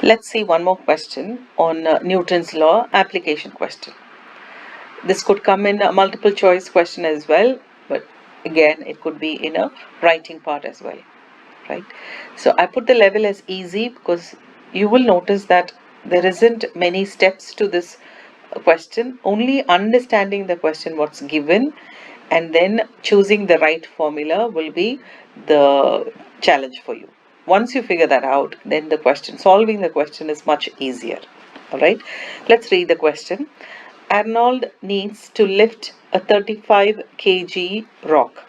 Let's see one more question on Newton's law application question. This could come in a multiple choice question as well, but again it could be in a writing part as well, right? So I put the level as easy because you will notice that there isn't many steps to this question, only understanding the question what's given and then choosing the right formula will be the challenge for you. Once you figure that out, then solving the question is much easier. All right, let's read the question. Arnold needs to lift a 35 kg rock.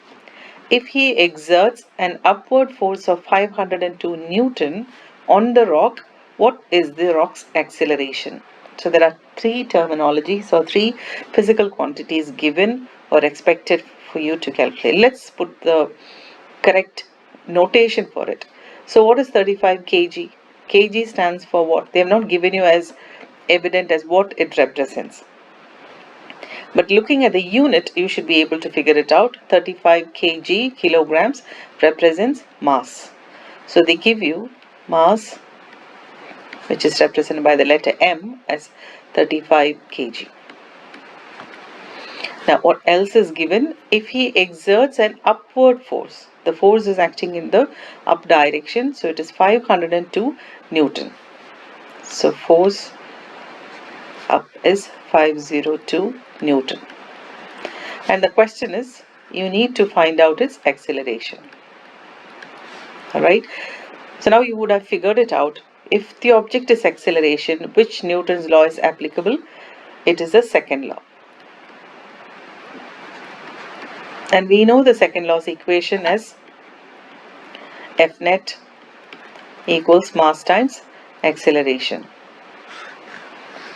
If he exerts an upward force of 502 Newton on the rock, what is the rock's acceleration? So there are three terminologies or three physical quantities given or expected for you to calculate. Let's put the correct notation for it. So what is 35 kg? Kg stands for what? They have not given you as evident as what it represents. But looking at the unit, you should be able to figure it out. 35 kg, kilograms, represents mass. So they give you mass, which is represented by the letter M, as 35 kg. Now, what else is given? If he exerts an upward force, the force is acting in the up direction, so it is 502 Newton. So force up is 502 Newton. And the question is, you need to find out its acceleration. Alright, so now you would have figured it out. If the object is acceleration, which Newton's law is applicable? It is the second law. And we know the second law's equation as F net equals mass times acceleration.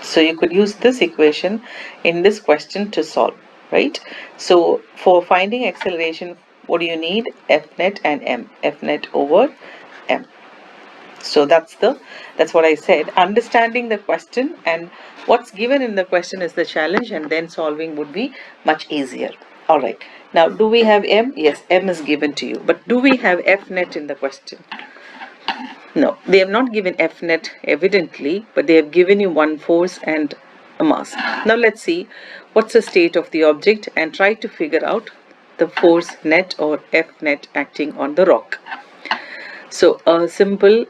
So you could use this equation in this question to solve, right? So for finding acceleration, what do you need? F net and M. F net over M. So that's what I said. Understanding the question and what's given in the question is the challenge, and then solving would be much easier. All right. Now, do we have M? Yes, M is given to you. But do we have F net in the question? No, they have not given F net evidently, but they have given you one force and a mass. Now let's see what's the state of the object and try to figure out the force net or F net acting on the rock. So a simple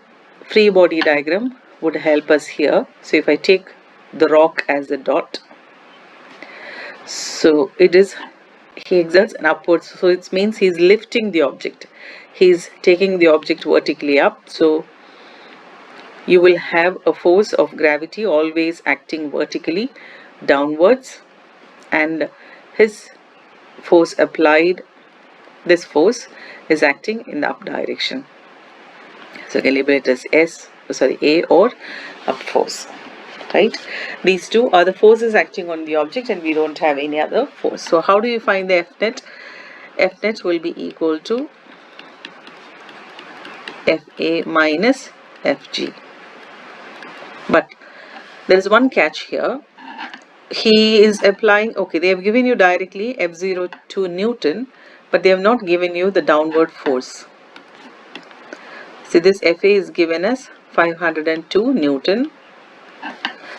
free body diagram would help us here. So if I take the rock as a dot, so he exerts an upwards, so it means he's lifting the object. He's taking the object vertically up. So you will have a force of gravity always acting vertically downwards, and his force applied, this force is acting in the up direction. So you can label it as A or up force, right? These two are the forces acting on the object, and we don't have any other force. So how do you find the F net? F net will be equal to Fa minus Fg. But there is one catch here. He is applying, okay, they have given you directly F0 to Newton, but they have not given you the downward force. See, this Fa is given as 502 Newton.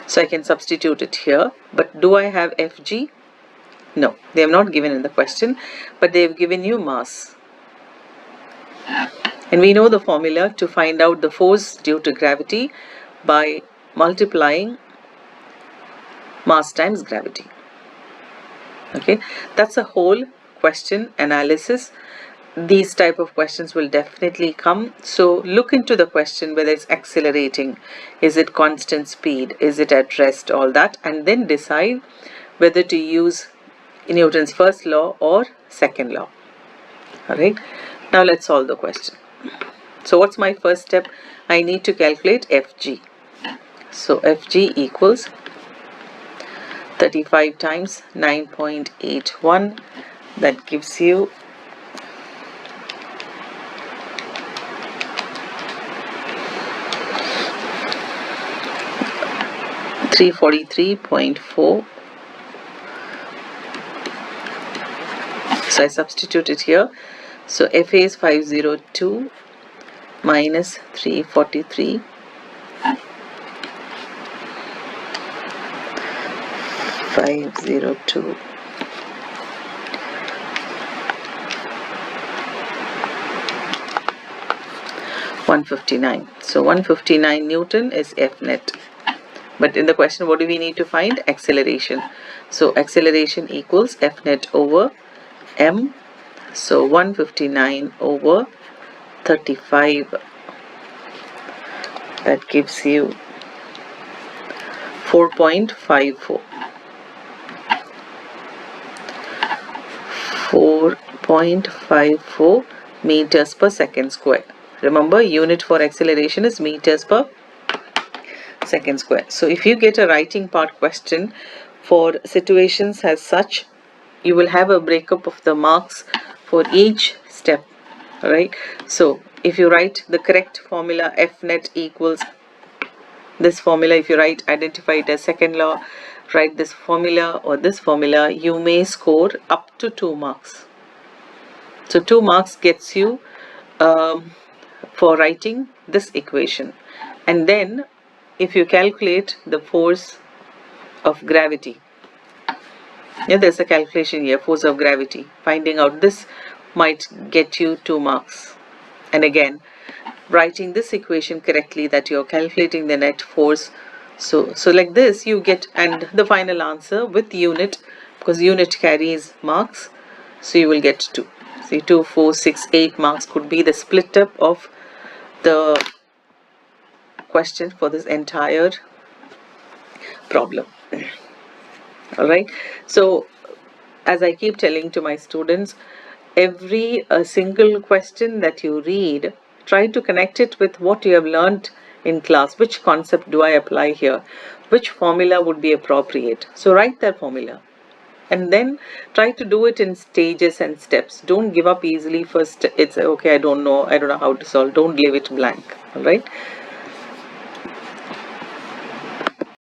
So I can substitute it here. But do I have Fg? No, they have not given in the question, but they have given you mass. And we know the formula to find out the force due to gravity by multiplying mass times gravity. Okay, that's a whole question analysis. These type of questions will definitely come. So look into the question, whether it's accelerating, is it constant speed, is it at rest, all that, and then decide whether to use Newton's first law or second law. All right, now let's solve the question. So what's my first step? I need to calculate Fg. So Fg equals 35 times 9.81. That gives you 343.4. So I substitute it here. So Fa is 502 minus 343 502. (159). So 159 Newton is F net. But in the question, what do we need to find? Acceleration. So acceleration equals F net over M. So 159 over 35. That gives you 4.54. 4.54 meters per second square. Remember, unit for acceleration is meters per second square. So if you get a writing part question for situations as such, you will have a breakup of the marks for each step, right? So if you write the correct formula, F net equals this formula, if you write, identify it as second law, write this formula or this formula, you may score up to 2 marks. So 2 marks gets you for writing this equation. And then if you calculate the force of gravity, yeah, there's a calculation here, force of gravity, finding out this might get you 2 marks. And again, writing this equation correctly, that you're calculating the net force. So like this you get, and the final answer with unit, because unit carries marks, so you will get 2. See, 2, 4, 6, 8 marks could be the split up of the question for this entire problem. All right, so as I keep telling to my students, every single question that you read, try to connect it with what you have learned in class. Which concept do I apply here? Which formula would be appropriate? So write that formula and then try to do it in stages and steps. Don't give up easily first. It's okay, I don't know how to solve. Don't leave it blank. All right.